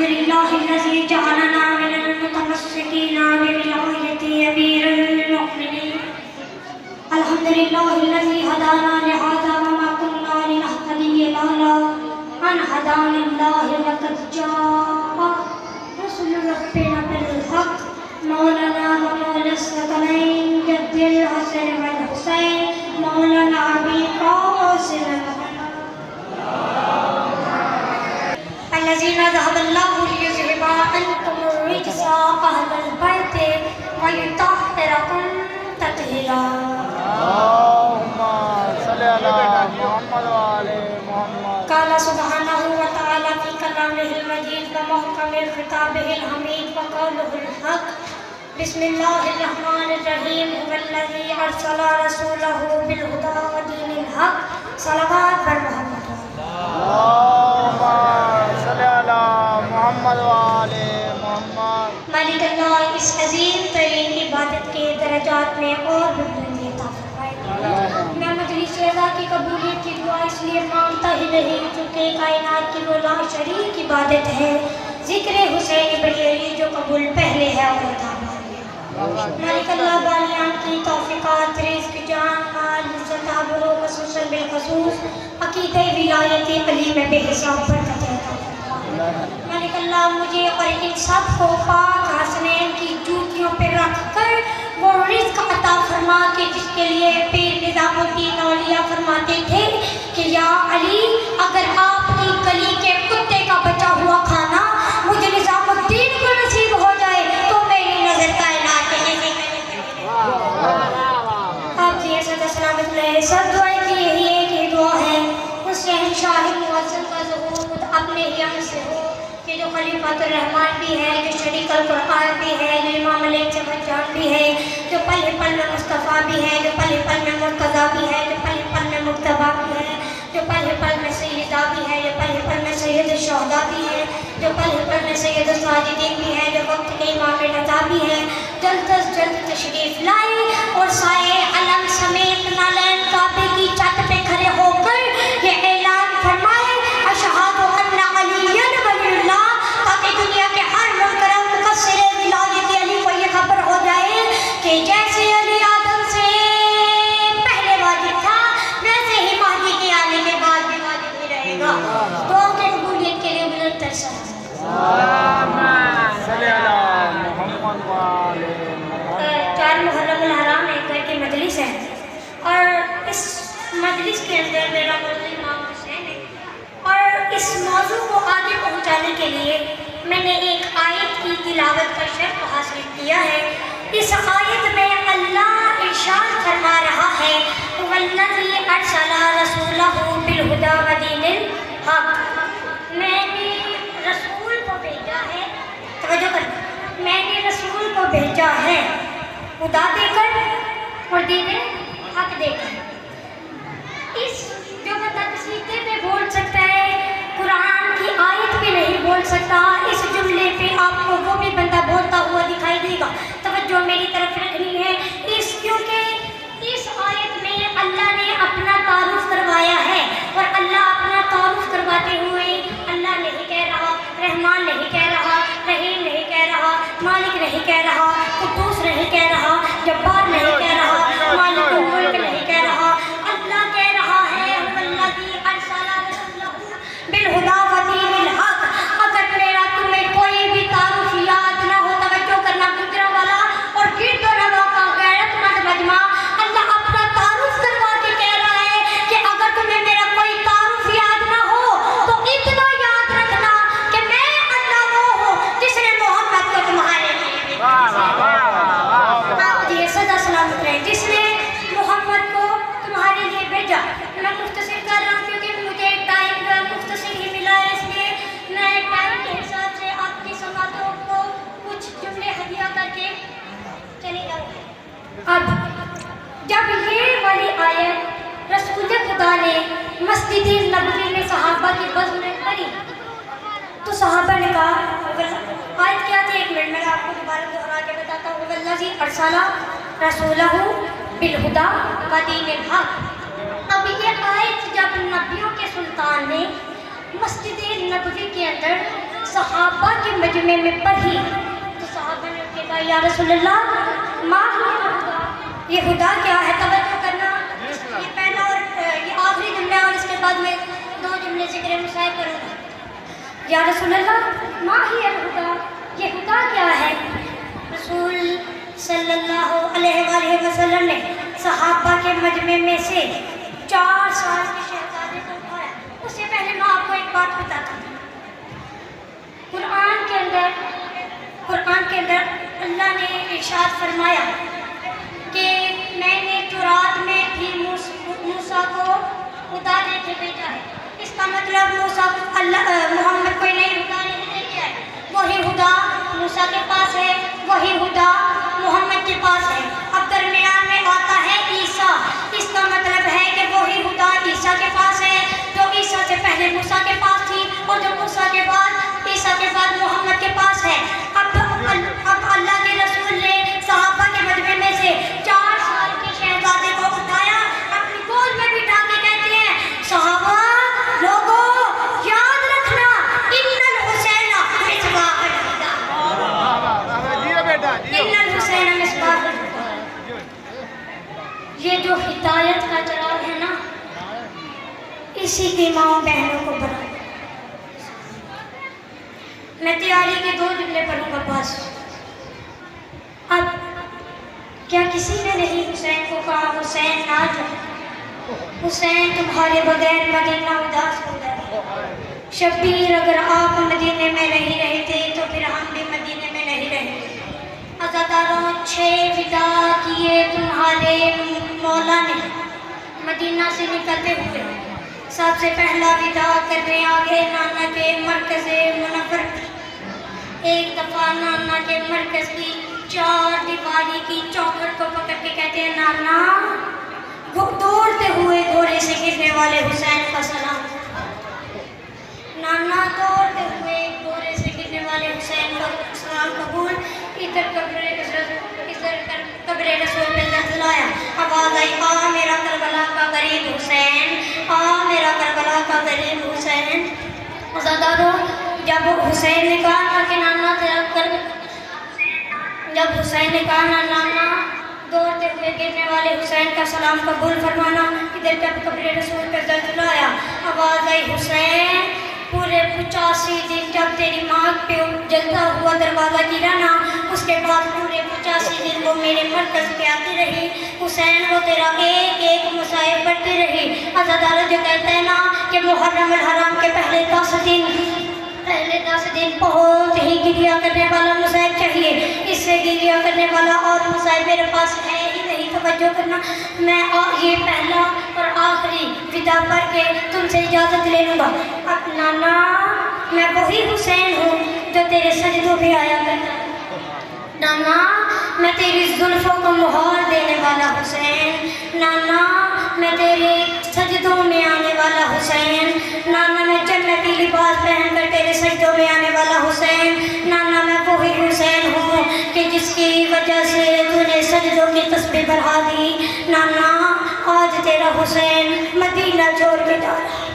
لله الذي جعلنا من المتمسكين بالآية أمير المؤمنين. الحمد لله الذي هدانا لهذا وما كنا لنهتدي لولا أن هدانا الله. لقد جاء رسل ربنا بالحق مولانا ومولى الثقلين جد الحسن والحسين مولانا أبي القاسم الذين ذهب الله ليذهب عنكم الرجس أهل البيت ويطهركم تطهيرا. اللهم صل على محمد وعلى محمد. قال سبحانه وتعالى في كلامه المجيد ومحكم خطابه الحميد وقوله الحق. بسم الله الرحمن الرحيم. هو الذي أرسل رسوله بالهدى ودين الحق. صلوات بر محمد. اللهم صل على محمد وعلى محمد. مالک اللہ اس عظیم ترین عبادت کے درجات میں اور بھی بلندی عطا فرمائے. میں مجلس رضا کی قبولیت کی دعا اس لیے مانگتا ہی نہیں چونکہ کائنات کی وہ لا شریک عبادت ہے ذکر حسین بن علی جو قبول پہلے ہے اور عطا بعد میں. مالک اللہ بالیان کی توفیقات رزق جان مال عزت آبرو خصوصاً بالخصوص عقیدہ ولایت علی میں بے حساب برکت عطا فرمائے. مالک اللہ مجھے اور ان سب کو پاک حسنین کی جوتیوں پہ رکھ کر وہ رزق عطا فرما کے جس کے لیے پیر نظام الدین اولیاء فرماتے تھے کہ یا علی اگر آپ کی گلی کے کتے کا بچا ہوا کھانا مجھے نظام الدین کو نصیب ہو جائے تو میری نظر کائنات کے لیے آپ کی عزت سلامت رہے. سب دعائیں کی یہی ایک ہی دعا ہے اس شہنشاہ معظم کا ظہور اپنے ہی عمل سے ہو کہ جو خلیفۃ الرحمن بھی ہے جو شریک القرآن بھی ہے جو امام علیہ السلام بھی ہے جو پل پل میں مصطفیٰ بھی ہے جو پل پل میں مرتضیٰ بھی ہے جو پل پل میں مجتبیٰ بھی ہے جو پل پل میں سیدہ بھی ہے جو پل پل میں سید الشہداء بھی ہے جو پل پل میں سید الساجدین بھی ہے جو وقت کے امام رضا بھی ہے. جلد از جلد تشریف لائے اور سائے علم سمیت نالین کعبے کی چھت پہ کھڑے ہو کر یہ اعلان فرمائے اشہد ان علی ولی اللہ تاکہ دنیا کے ہر منکر مقصر ولایت علی کو یہ خبر ہو جائے کہ جیسے علی آدم سے پہلے واجب تھا ویسے ہی مہدی کے آنے کے بعد بھی واجب ہی رہے گا. دعاؤں کی قبولیت کے لیے بلند تر سلام. صلی اللہ محمد وعلى محمد. 4 محرم الحرام ایک گھر کی مجلس ہے اور اس مجلس کے اندر میرا موضوع امام حسین ہے اور اس موضوع کو آگے پہنچانے کے لیے میں نے ایک آیت کی تلاوت کا شرف حاصل کیا ہے. اس آیت میں اللہ ارشاد فرما رہا ہے وَالَّذِي أَرْسَلَ رَسُولَهُ بِالْهُدَى وَدِينِ الْحَقِّ. میں نے رسول کو بھیجا ہے توجہ کر میں نے رسول کو بھیجا ہے خدا دے کر اور دین حق دے کر. اس جو بندہ قصیدے پہ بول سکتا ہے قرآن کی آیت پہ نہیں بول سکتا اس جملے پہ آپ کو وہ بھی بندہ بولتا ہوا دکھائی دے گا. توجہ میری طرف رکھنی ہے کیونکہ اس آیت میں اللہ نے اپنا تعارف کروایا ہے اور اللہ اپنا تعارف کرواتے ہوئے اللہ نہیں کہہ رہا رحمان نہیں کہہ رہا رحیم نہیں کہہ رہا مالک نہیں کہہ رہا قدوس نہیں کہہ رہا جبار نہیں کہہ رہا مالک الملک نہیں کہہ رہا. اللہ کہہ رہا ہے والذی ارسل رسولہ بالہدی ودین الحق. اگر میرا تمہیں کوئی بھی تعارف یاد نہ ہو توجہ کرنا گجرا والا اور گرد و نواح کا غیرت مند مجمع اللہ اپنا تعارف کروا کے کہہ رہا ہے کہ اگر تمہیں میرا کوئی تعارف یاد نہ ہو تو اتنا یاد رکھنا کہ میں اللہ وہ ہوں جس نے محمد کو تمہارے لیے آپ دیے سدا سلامت رہے جس نے محمد کو تمہارے لیے بھیجا. میں مختصر کر رہا ہوں کیونکہ مجھے ٹائم مختصر ہی ملا ہے اس لیے میں ٹائم کے حساب سے آپ کی سماعتوں کو کچھ جملے ہدیہ کر کے چلی جاؤں. اب جب یہ والی آیت رسول خدا نے مسجد نبوی میں صحابہ کی بزم میں پڑھی تو صحابہ نے کہا آیت کیا تھی 1 منٹ میں آپ کو دوبارہ دہرا کے بتاتا ہوں وَالَّذِي أَرْسَلَ رَسُولَهُ بِالْهُدَى وَدِينِ الْحَقِّ. اب یہ آیت جب نبیوں کے سلطان نے مسجد نبوی کے اندر صحابہ کے مجمع میں پڑھی تو صحابہ نے ان کے کہا یا رسول اللہ ما یہ خدا کیا ہے؟ توجہ کرنا، یہ پہلا اور یہ آخری جملہ اور اس کے بعد میں 2 جملے ذکر مصائب کروں گا۔ یا رسول اللہ ما ہی الہدا، یہ خدا کیا ہے؟ رسول صلی اللہ علیہ وآلہ وسلم نے صحابہ کے مجمع میں سے 4 سال کے شہزادے کو اٹھایا۔ اس سے پہلے میں آپ کو ایک بات بتاتا ہوں۔ قرآن کے اندر اللہ نے ارشاد فرمایا کہ میں نے تورات میں بھی موسیٰ کو خدا دے کے بھیجا ہے۔ اس کا مطلب محمد کوئی نئی خدا نہیں دے کے آئے، وہی خدا موسیٰ کے پاس ہے، وہی خدا محمد کے پاس ہے۔ اب درمیان میں آتا ہے عیسیٰ، اس کا مطلب ہے کہ وہی خدا عیسیٰ کے پاس ہے جو عیسیٰ سے پہلے موسیٰ کے پاس تھی اور جو موسیٰ کے بعد عیسیٰ کے بعد محمد کے پاس ہے۔ اب اللہ کے رسول نے صحابہ کے مجمع میں سے 4 سال کے شہزادے کو اٹھایا، اپنی گود میں بٹھا کے کہتے ہیں صحابہ لوگوں یاد رکھنا ان الحسین مصباح الہدی، ان الحسین مصباح الہدی۔ یہ جو ہدایت کا چراغ ہے نا، اسی کی ماں بہنوں کو بنا۔ میں تیاری کے 2 جملے پڑھوں گا بس۔ اب کیا کسی نے نہیں حسین کو کہا حسین نہ جاؤ، حسین تمہارے بغیر مدینہ اداس ہو گیا۔ شبیر اگر آپ مدینے میں نہیں رہتے تو پھر ہم بھی مدینے میں نہیں رہتے۔ عزاداروں 6 ودا کیے تمہارے مولا نے مدینہ سے نکلتے ہوئے۔ سب سے پہلا ودا کرنے آگے نانا کے مرکز منور۔ ایک دفعہ نانا کے مرکز کی 4 دیواری کی چوکھٹ کو پکڑ کے کہتے ہیں نانا، دوڑتے ہوئے گھوڑے سے گرنے والے حسین کا سلام۔ نانا دوڑتے ہوئے گھوڑے سے گرنے والے حسین کا سلام قبول۔ ادھر قبر رسول پہ زلزلہ آیا، آواز آئی آ میرا کربلا کا غریب حسین، آ میرا کربلا کا غریب حسین۔ عزاداروں جب حسین نے کہا کہ نانا دوڑتے ہوئے گرنے والے حسین کا سلام قبول فرمانا، ادھر جب قبر رسول پر زلزلہ آیا، آواز آئی حسین پورے 85 دن جب تیری ماں پہ جلتا ہوا دروازہ گرا نا، اس کے بعد پورے 85 دن وہ میرے مرکز پہ آتی رہی، حسین وہ تیرا ایک ایک مصائب بڑھتی رہی۔ عزاداروں جو کہتے ہیں نا کہ محرم الحرام کے پہلے 10 دن بہت ہی گریا کرنے والا مصائب چاہیے، اس سے گریا کرنے والا اور مصائب میرے پاس ہے ہی نہیں۔ توجہ کرنا، میں یہ پہلا اور آخری ودا پڑھ کے تم سے اجازت لے لوں گا۔ اب نانا میں وہی حسین ہوں جو تیرے سجدوں پہ آیا کرتا ہے، نانا میں تیری زلفوں کو مہار دینے والا حسین، نانا میں تیرے سجدوں میں آنے والا حسین، نانا میں جنتی لباس پہن کر تیرے سجدوں میں آنے والا حسین، نانا میں وہی حسین ہوں کہ جس کی وجہ سے تو نے سجدوں کی تسبیح بڑھا دی، نانا آج تیرا حسین مدینہ چھوڑ کے جا رہا ہے۔